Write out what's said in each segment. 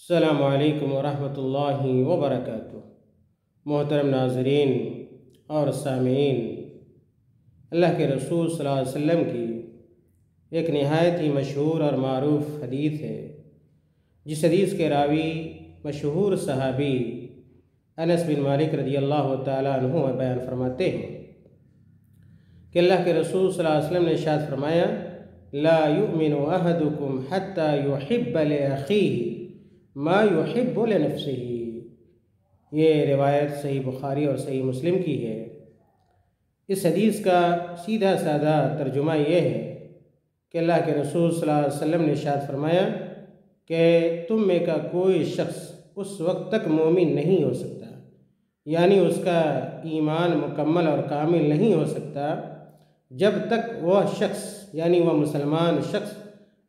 السلام علیکم ورحمۃ اللہ وبرکاتہ۔ محترم ناظرین اور سامعین، اللہ کے رسول صلی اللہ علیہ وسلم کی ایک نہایت ہی مشہور اور معروف حدیث ہے، جس حدیث کے راوی مشہور صحابی انس بن مالک رضی اللہ تعالیٰ عنہ بیان فرماتے ہیں کہ اللہ کے رسول صلی اللہ علیہ وسلم نے ارشاد فرمایا: لا یؤمن احدکم حتی یحب لأخیہ ما یحب لنفسہ۔ یہ روایت صحیح بخاری اور صحیح مسلم کی ہے۔ اس حدیث کا سیدھا سادہ ترجمہ یہ ہے کہ اللہ کے رسول صلی اللہ علیہ وسلم نے ارشاد فرمایا کہ تم میں کا کوئی شخص اس وقت تک مومن نہیں ہو سکتا، یعنی اس کا ایمان مکمل اور کامل نہیں ہو سکتا، جب تک وہ شخص یعنی وہ مسلمان شخص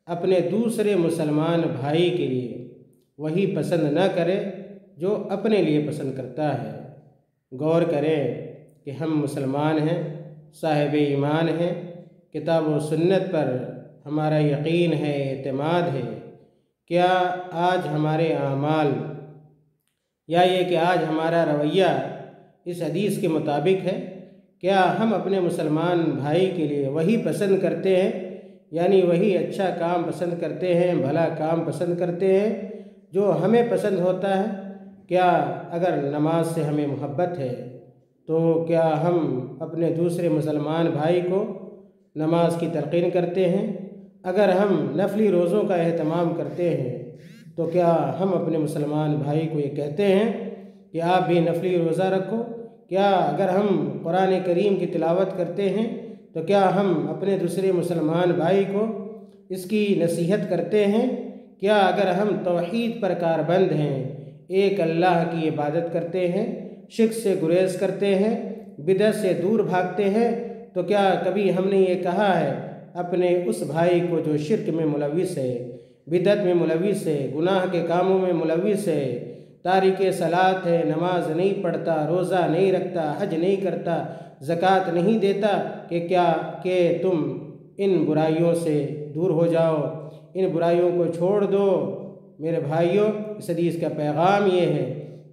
اپنے دوسرے مسلمان بھائی کے لیے وہی پسند نہ کرے جو اپنے لیے پسند کرتا ہے۔ غور کریں کہ ہم مسلمان ہیں، صاحب ایمان ہیں، کتاب و سنت پر ہمارا یقین ہے، اعتماد ہے۔ کیا آج ہمارے اعمال یا یہ کہ آج ہمارا رویہ اس حدیث کے مطابق ہے؟ کیا ہم اپنے مسلمان بھائی کے لیے وہی پسند کرتے ہیں، یعنی وہی اچھا کام پسند کرتے ہیں، بھلا کام پسند کرتے ہیں جو ہمیں پسند ہوتا ہے؟ کیا اگر نماز سے ہمیں محبت ہے تو کیا ہم اپنے دوسرے مسلمان بھائی کو نماز کی تلقین کرتے ہیں؟ اگر ہم نفلی روزوں کا اہتمام کرتے ہیں تو کیا ہم اپنے مسلمان بھائی کو یہ کہتے ہیں کہ آپ بھی نفلی روزہ رکھو؟ کیا اگر ہم قرآن کریم کی تلاوت کرتے ہیں تو کیا ہم اپنے دوسرے مسلمان بھائی کو اس کی نصیحت کرتے ہیں؟ کیا اگر ہم توحید پر کاربند ہیں، ایک اللہ کی عبادت کرتے ہیں، شرک سے گریز کرتے ہیں، بدعت سے دور بھاگتے ہیں، تو کیا کبھی ہم نے یہ کہا ہے اپنے اس بھائی کو جو شرک میں ملوث ہے، بدعت میں ملوث ہے، گناہ کے کاموں میں ملوث ہے، تارک صلاۃ ہے، نماز نہیں پڑھتا، روزہ نہیں رکھتا، حج نہیں کرتا، زکوٰۃ نہیں دیتا، کہ تم ان برائیوں سے دور ہو جاؤ، ان برائیوں کو چھوڑ دو؟ میرے بھائیوں، اس حدیث کا پیغام یہ ہے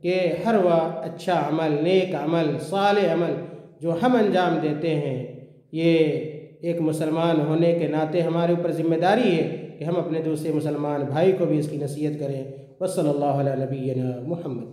کہ ہر وہ اچھا عمل، نیک عمل، صالح عمل جو ہم انجام دیتے ہیں، یہ ایک مسلمان ہونے کے ناطے ہمارے اوپر ذمہ داری ہے کہ ہم اپنے دوسرے مسلمان بھائی کو بھی اس کی نصیحت کریں۔ وصلی اللہ علی نبینا محمد۔